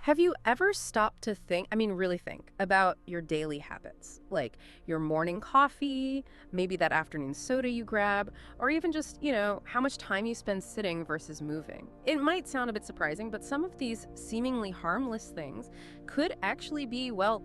Have you ever stopped to think, really think about your daily habits? Like your morning coffee, maybe that afternoon soda you grab, or even just, how much time you spend sitting versus moving? It might sound a bit surprising, but some of these seemingly harmless things could actually be, well,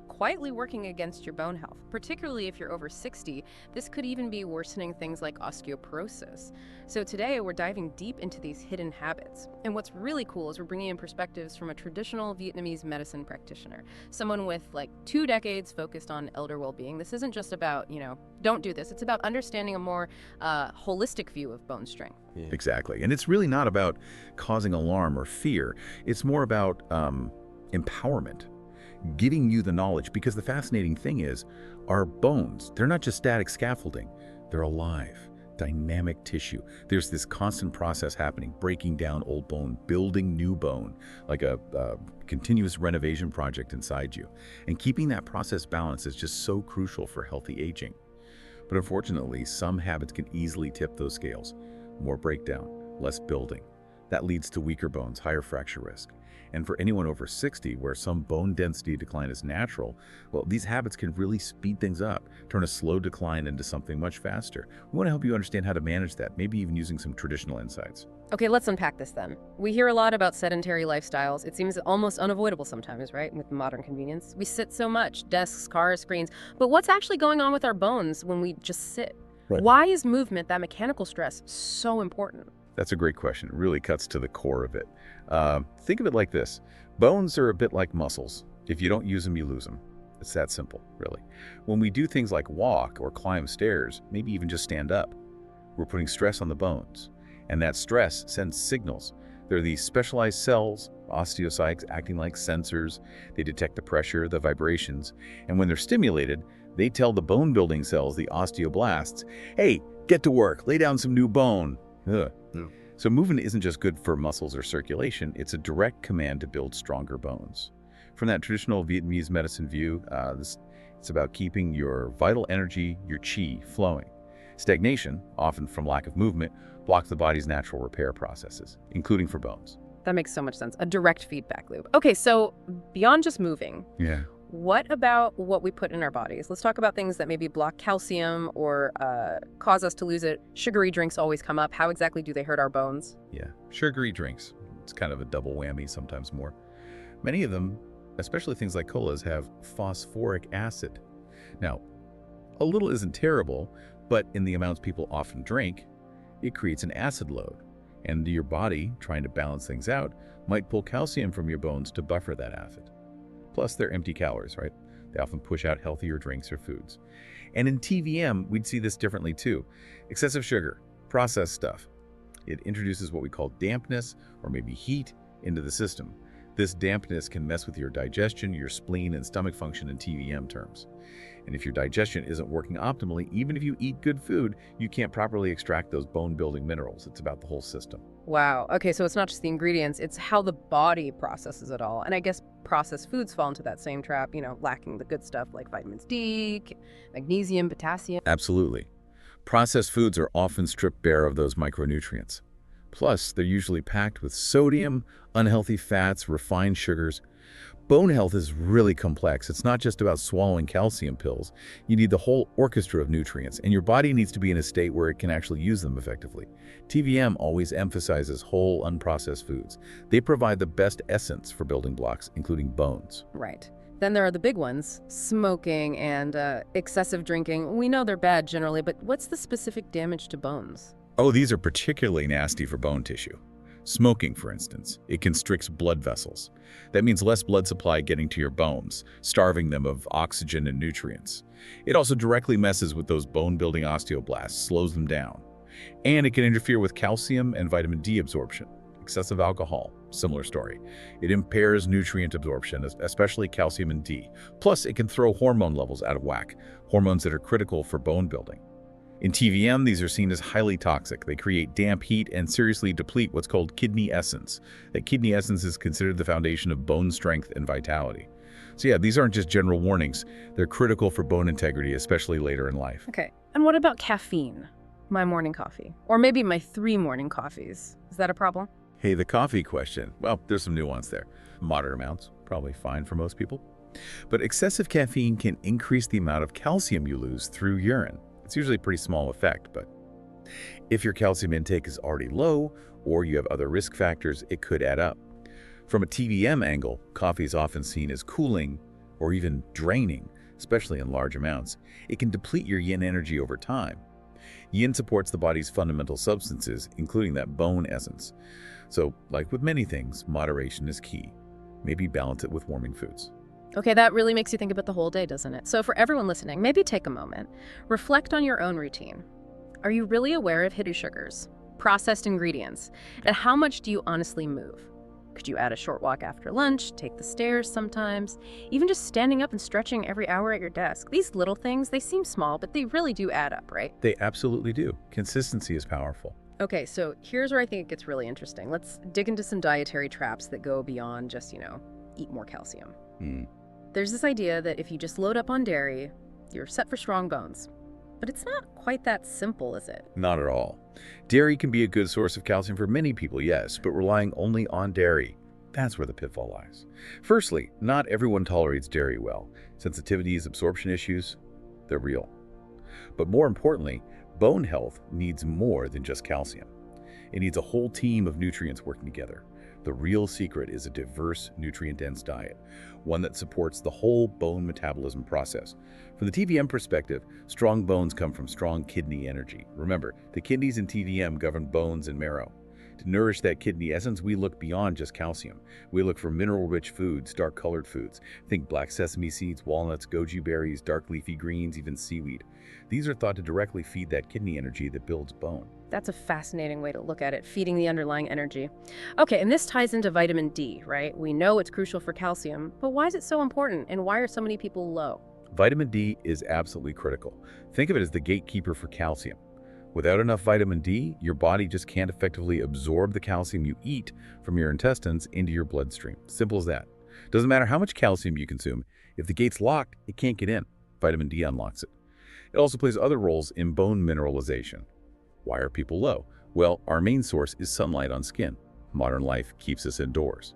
quietly working against your bone health. Particularly if you're over 60, this could even be worsening things like osteoporosis. So today we're diving deep into these hidden habits. And what's really cool is we're bringing in perspectives from a traditional Vietnamese medicine practitioner, someone with like 2 decades focused on elder well-being. This isn't just about, don't do this. It's about understanding a more holistic view of bone strength. Yeah. Exactly. And it's really not about causing alarm or fear. It's more about empowerment, giving you the knowledge, because the fascinating thing is our bones, they're not just static scaffolding, they're alive, dynamic tissue. There's this constant process happening, breaking down old bone, building new bone, like a continuous renovation project inside you. And keeping that process balanced is just so crucial for healthy aging. But unfortunately, some habits can easily tip those scales. More breakdown, less building. That leads to weaker bones, higher fracture risk. And for anyone over 60, where some bone density decline is natural, well, these habits can really speed things up, turn a slow decline into something much faster. We want to help you understand how to manage that, maybe even using some traditional insights. Okay, let's unpack this then. We hear a lot about sedentary lifestyles. It seems almost unavoidable sometimes, right? With modern convenience. We sit so much, desks, cars, screens. But what's actually going on with our bones when we just sit? Right. Why is movement, that mechanical stress, so important? That's a great question. It really cuts to the core of it. Think of it like this. Bones are a bit like muscles. If you don't use them, you lose them. It's that simple, really. When we do things like walk or climb stairs, maybe even just stand up, we're putting stress on the bones. And that stress sends signals. There are these specialized cells, osteocytes, acting like sensors. They detect the pressure, the vibrations. And when they're stimulated, they tell the bone-building cells, the osteoblasts, hey, get to work, lay down some new bone. Ugh. Yeah. So movement isn't just good for muscles or circulation, it's a direct command to build stronger bones. From that traditional Vietnamese medicine view, it's about keeping your vital energy, your qi, flowing. Stagnation, often from lack of movement, blocks the body's natural repair processes, including for bones. That makes so much sense. A direct feedback loop. Okay, so beyond just moving, Yeah. what about what we put in our bodies? Let's talk about things that maybe block calcium or cause us to lose it. Sugary drinks always come up. How exactly do they hurt our bones? Yeah, sugary drinks. It's kind of a double whammy, sometimes more. Many of them, especially things like colas, have phosphoric acid. Now, a little isn't terrible, but in the amounts people often drink, it creates an acid load. And your body, trying to balance things out, might pull calcium from your bones to buffer that acid. Plus, they're empty calories, right? They often push out healthier drinks or foods. And in TVM, we'd see this differently too. Excessive sugar, processed stuff. It introduces what we call dampness or maybe heat into the system. This dampness can mess with your digestion, your spleen, and stomach function in TVM terms. And if your digestion isn't working optimally, even if you eat good food, you can't properly extract those bone-building minerals. It's about the whole system. Wow. Okay, so it's not just the ingredients, it's how the body processes it all. And I guess processed foods fall into that same trap, lacking the good stuff like vitamins D, magnesium, potassium. Absolutely. Processed foods are often stripped bare of those micronutrients. Plus, they're usually packed with sodium, unhealthy fats, refined sugars. Bone health is really complex. It's not just about swallowing calcium pills. You need the whole orchestra of nutrients, and your body needs to be in a state where it can actually use them effectively. TVM always emphasizes whole, unprocessed foods. They provide the best essence for building blocks, including bones. Right. Then there are the big ones, smoking and excessive drinking. We know they're bad generally, but what's the specific damage to bones? Oh, these are particularly nasty for bone tissue. Smoking, for instance, it constricts blood vessels. That means less blood supply getting to your bones, starving them of oxygen and nutrients. It also directly messes with those bone-building osteoblasts, slows them down. And it can interfere with calcium and vitamin D absorption. Excessive alcohol, similar story. It impairs nutrient absorption, especially calcium and D. Plus, it can throw hormone levels out of whack, hormones that are critical for bone building. In TVM, these are seen as highly toxic. They create damp heat and seriously deplete what's called kidney essence. That kidney essence is considered the foundation of bone strength and vitality. So yeah, these aren't just general warnings. They're critical for bone integrity, especially later in life. Okay, and what about caffeine? My morning coffee, or maybe my 3 morning coffees. Is that a problem? Hey, the coffee question. Well, there's some nuance there. Moderate amounts, probably fine for most people. But excessive caffeine can increase the amount of calcium you lose through urine. It's usually a pretty small effect, but if your calcium intake is already low or you have other risk factors, it could add up. From a TVM angle, coffee is often seen as cooling or even draining, especially in large amounts. It can deplete your yin energy over time. Yin supports the body's fundamental substances, including that bone essence. So, like with many things, moderation is key. Maybe balance it with warming foods. Okay, that really makes you think about the whole day, doesn't it? So for everyone listening, maybe take a moment. Reflect on your own routine. Are you really aware of hidden sugars, processed ingredients, and how much do you honestly move? Could you add a short walk after lunch, take the stairs sometimes, even just standing up and stretching every hour at your desk? These little things, they seem small, but they really do add up, right? They absolutely do. Consistency is powerful. Okay, so here's where I think it gets really interesting. Let's dig into some dietary traps that go beyond just, eat more calcium. There's this idea that if you just load up on dairy, you're set for strong bones. But it's not quite that simple, is it? Not at all. Dairy can be a good source of calcium for many people, yes, but relying only on dairy, that's where the pitfall lies. Firstly, not everyone tolerates dairy well. Sensitivities, absorption issues, they're real. But more importantly, bone health needs more than just calcium. It needs a whole team of nutrients working together. The real secret is a diverse, nutrient-dense diet, one that supports the whole bone metabolism process. From the TVM perspective, strong bones come from strong kidney energy. Remember, the kidneys in TVM govern bones and marrow. To nourish that kidney essence, we look beyond just calcium. We look for mineral-rich foods, dark-colored foods. Think black sesame seeds, walnuts, goji berries, dark leafy greens, even seaweed. These are thought to directly feed that kidney energy that builds bone. That's a fascinating way to look at it, feeding the underlying energy. Okay, and this ties into vitamin D, right? We know it's crucial for calcium, but why is it so important, and why are so many people low? Vitamin D is absolutely critical. Think of it as the gatekeeper for calcium. Without enough vitamin D, your body just can't effectively absorb the calcium you eat from your intestines into your bloodstream. Simple as that. Doesn't matter how much calcium you consume, if the gate's locked, it can't get in. Vitamin D unlocks it. It also plays other roles in bone mineralization. Why are people low? Well, our main source is sunlight on skin. Modern life keeps us indoors.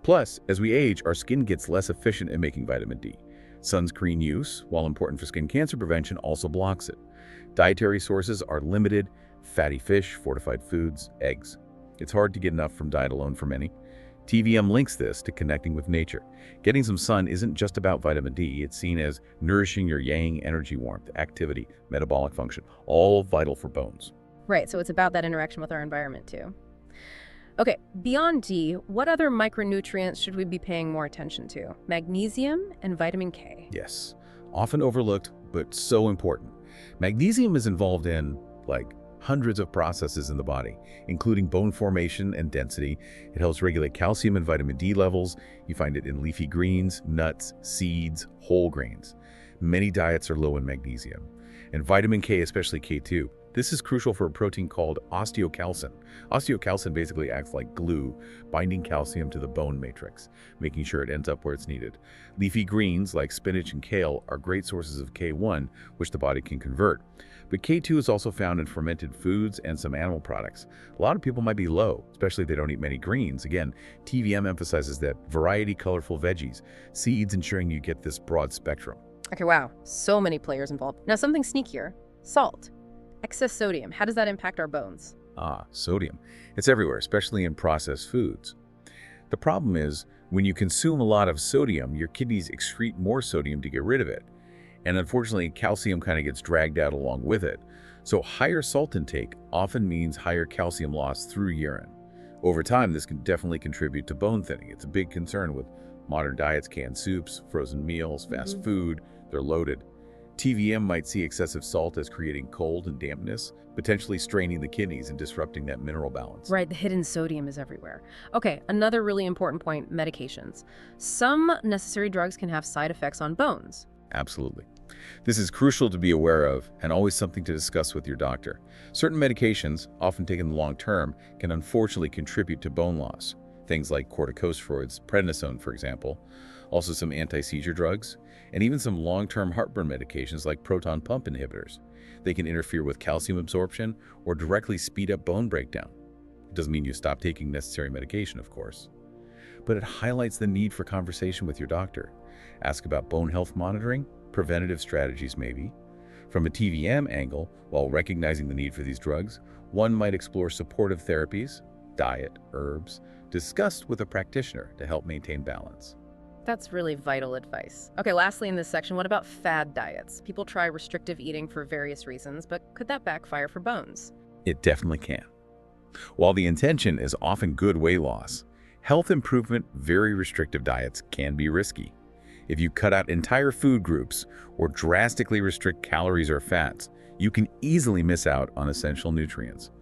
Plus, as we age, our skin gets less efficient at making vitamin D. Sunscreen use, while important for skin cancer prevention, also blocks it. Dietary sources are limited: fatty fish, fortified foods, eggs. It's hard to get enough from diet alone for many. TVM links this to connecting with nature. Getting some sun isn't just about vitamin D. It's seen as nourishing your yang, energy, warmth, activity, metabolic function, all vital for bones. Right, so it's about that interaction with our environment too. Okay, beyond D, what other micronutrients should we be paying more attention to? Magnesium and vitamin K. Yes, often overlooked, but so important. Magnesium is involved in, hundreds of processes in the body, including bone formation and density. It helps regulate calcium and vitamin D levels. You find it in leafy greens, nuts, seeds, whole grains. Many diets are low in magnesium. And vitamin K, especially K2, this is crucial for a protein called osteocalcin. Osteocalcin basically acts like glue, binding calcium to the bone matrix, making sure it ends up where it's needed. Leafy greens like spinach and kale are great sources of K1, which the body can convert. But K2 is also found in fermented foods and some animal products. A lot of people might be low, especially if they don't eat many greens. Again, TVM emphasizes that variety, colorful veggies, seeds, ensuring you get this broad spectrum. Okay, wow, so many players involved. Now something sneakier, salt. Excess sodium, how does that impact our bones? Sodium. It's everywhere, especially in processed foods. The problem is, when you consume a lot of sodium, your kidneys excrete more sodium to get rid of it. And unfortunately, calcium kind of gets dragged out along with it. So higher salt intake often means higher calcium loss through urine. Over time, this can definitely contribute to bone thinning. It's a big concern with modern diets, canned soups, frozen meals, fast food. They're loaded. TVM might see excessive salt as creating cold and dampness, potentially straining the kidneys and disrupting that mineral balance. Right, the hidden sodium is everywhere. Okay, another really important point, medications. Some necessary drugs can have side effects on bones. Absolutely. This is crucial to be aware of and always something to discuss with your doctor. Certain medications, often taken long term, can unfortunately contribute to bone loss. Things like corticosteroids, prednisone, for example. Also some anti-seizure drugs, and even some long-term heartburn medications like proton pump inhibitors. They can interfere with calcium absorption or directly speed up bone breakdown. It doesn't mean you stop taking necessary medication, of course. but it highlights the need for conversation with your doctor. Ask about bone health monitoring, preventative strategies maybe. From a TVM angle, while recognizing the need for these drugs, one might explore supportive therapies, diet, herbs, discussed with a practitioner to help maintain balance. That's really vital advice. Okay, lastly in this section, what about fad diets? People try restrictive eating for various reasons, but could that backfire for bones? It definitely can. While the intention is often good weight loss, health improvement, very restrictive diets can be risky. If you cut out entire food groups or drastically restrict calories or fats, you can easily miss out on essential nutrients.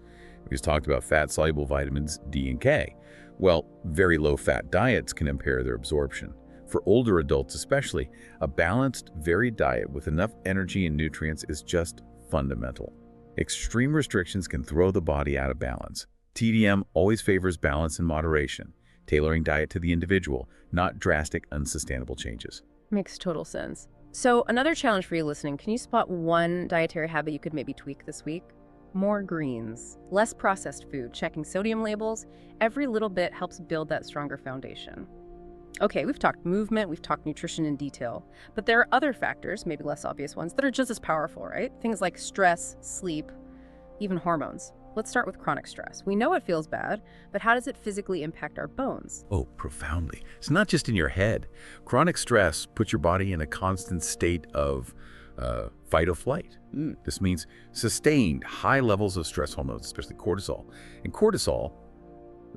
We just talked about fat-soluble vitamins D and K. Well, very low-fat diets can impair their absorption. For older adults especially, a balanced, varied diet with enough energy and nutrients is just fundamental. Extreme restrictions can throw the body out of balance. TDM always favors balance and moderation, tailoring diet to the individual, not drastic, unsustainable changes. Makes total sense. So another challenge for you listening, can you spot one dietary habit you could maybe tweak this week? More greens, less processed food, checking sodium labels. Every little bit helps build that stronger foundation. Okay, we've talked movement, we've talked nutrition in detail, but there are other factors, maybe less obvious ones, that are just as powerful, right? Things like stress, sleep, even hormones. Let's start with chronic stress. We know it feels bad, but how does it physically impact our bones? Oh, profoundly. It's not just in your head. Chronic stress puts your body in a constant state of fight or flight. This means sustained high levels of stress hormones, especially cortisol. And cortisol,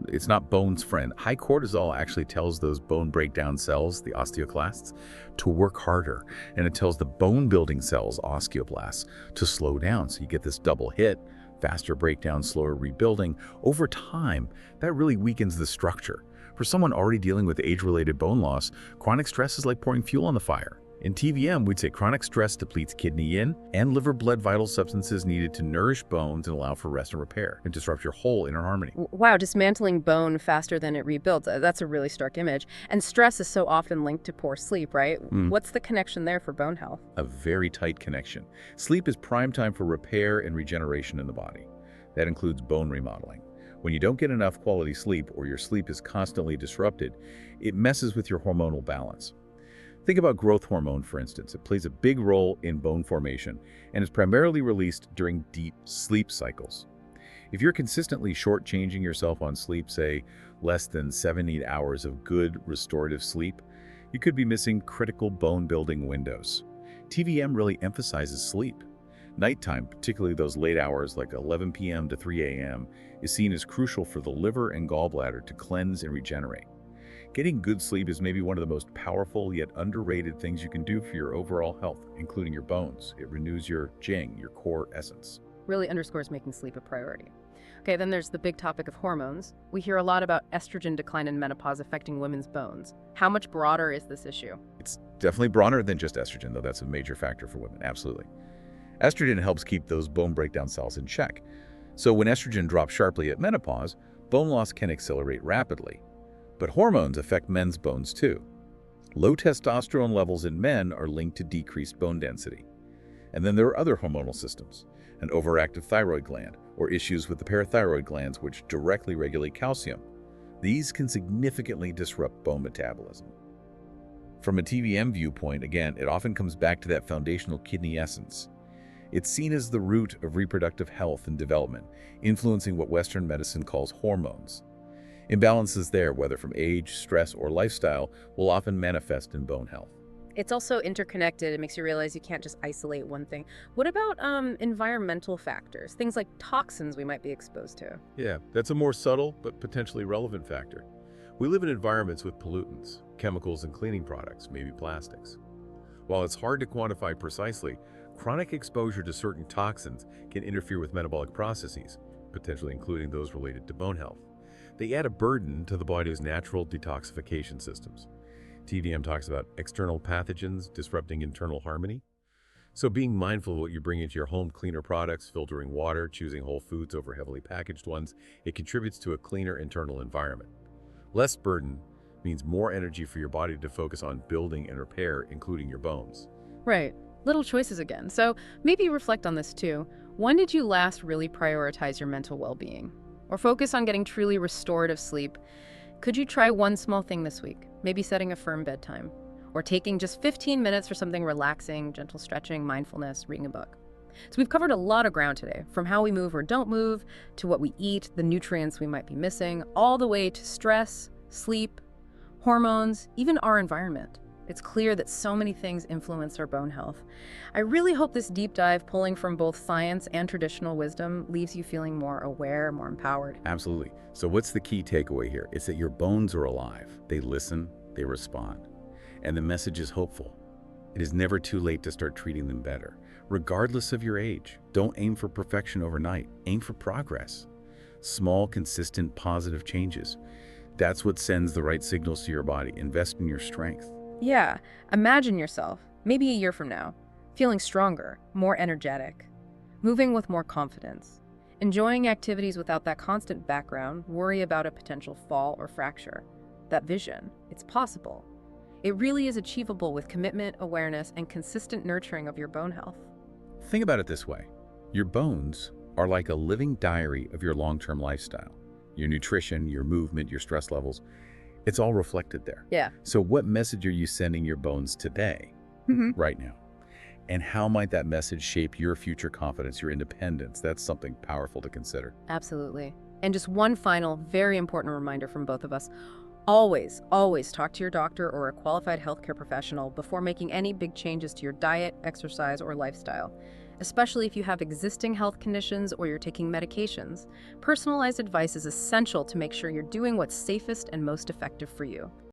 it's not bone's friend. High cortisol actually tells those bone breakdown cells, the osteoclasts, to work harder. And it tells the bone building cells, osteoblasts, to slow down. So you get this double hit, faster breakdown, slower rebuilding. Over time, that really weakens the structure. For someone already dealing with age-related bone loss, chronic stress is like pouring fuel on the fire. In TVM, we'd say chronic stress depletes kidney yin and liver blood vital substances needed to nourish bones and allow for rest and repair, and disrupt your whole inner harmony. Wow, dismantling bone faster than it rebuilds. That's a really stark image. And stress is so often linked to poor sleep, right? What's the connection there for bone health? A very tight connection. Sleep is prime time for repair and regeneration in the body. That includes bone remodeling. When you don't get enough quality sleep or your sleep is constantly disrupted, it messes with your hormonal balance. Think about growth hormone, for instance. It plays a big role in bone formation and is primarily released during deep sleep cycles. If you're consistently shortchanging yourself on sleep, say less than 7-8 hours of good restorative sleep, you could be missing critical bone-building windows. TVM really emphasizes sleep. Nighttime, particularly those late hours like 11 p.m. to 3 a.m., is seen as crucial for the liver and gallbladder to cleanse and regenerate. Getting good sleep is maybe one of the most powerful yet underrated things you can do for your overall health, including your bones. It renews your jing, your core essence. Really underscores making sleep a priority. Okay, then there's the big topic of hormones. We hear a lot about estrogen decline in menopause affecting women's bones. How much broader is this issue? It's definitely broader than just estrogen, though that's a major factor for women, absolutely. Estrogen helps keep those bone breakdown cells in check. So when estrogen drops sharply at menopause, bone loss can accelerate rapidly. But hormones affect men's bones too. Low testosterone levels in men are linked to decreased bone density. And then there are other hormonal systems, an overactive thyroid gland, or issues with the parathyroid glands which directly regulate calcium. These can significantly disrupt bone metabolism. From a TVM viewpoint, again, it often comes back to that foundational kidney essence. It's seen as the root of reproductive health and development, influencing what Western medicine calls hormones. Imbalances there, whether from age, stress, or lifestyle, will often manifest in bone health. It's also interconnected. It makes you realize you can't just isolate one thing. What about environmental factors? Things like toxins we might be exposed to. Yeah, that's a more subtle but potentially relevant factor. We live in environments with pollutants, chemicals and cleaning products, maybe plastics. While it's hard to quantify precisely, chronic exposure to certain toxins can interfere with metabolic processes, potentially including those related to bone health. They add a burden to the body's natural detoxification systems. TVM talks about external pathogens disrupting internal harmony. So being mindful of what you bring into your home, cleaner products, filtering water, choosing whole foods over heavily packaged ones, it contributes to a cleaner internal environment. Less burden means more energy for your body to focus on building and repair, including your bones. Right. Little choices again. So maybe reflect on this too. When did you last really prioritize your mental well-being? Or focus on getting truly restorative sleep Could you try one small thing this week? Maybe setting a firm bedtime, or taking just 15 minutes for something relaxing, gentle stretching, mindfulness, reading a book. So we've covered a lot of ground today, from how we move or don't move, to what we eat, the nutrients we might be missing, all the way to stress, sleep, hormones, even our environment. It's clear that so many things influence our bone health. I really hope this deep dive, pulling from both science and traditional wisdom, leaves you feeling more aware, more empowered. Absolutely. So what's the key takeaway here? It's that your bones are alive. They listen, they respond. And the message is hopeful. It is never too late to start treating them better. Regardless of your age, don't aim for perfection overnight. Aim for progress. Small, consistent, positive changes. That's what sends the right signals to your body. Invest in your strength. Yeah, imagine yourself, maybe a year from now, feeling stronger, more energetic, moving with more confidence, enjoying activities without that constant background worry about a potential fall or fracture. That vision, it's possible. It really is achievable with commitment, awareness, and consistent nurturing of your bone health. Think about it this way. Your bones are like a living diary of your long-term lifestyle. Your nutrition, your movement, your stress levels, it's all reflected there. Yeah. So what message are you sending your bones today, right now? And how might that message shape your future confidence, your independence? That's something powerful to consider. Absolutely. And just one final, very important reminder from both of us. Always, always talk to your doctor or a qualified healthcare professional before making any big changes to your diet, exercise, or lifestyle. Especially if you have existing health conditions or you're taking medications. Personalized advice is essential to make sure you're doing what's safest and most effective for you.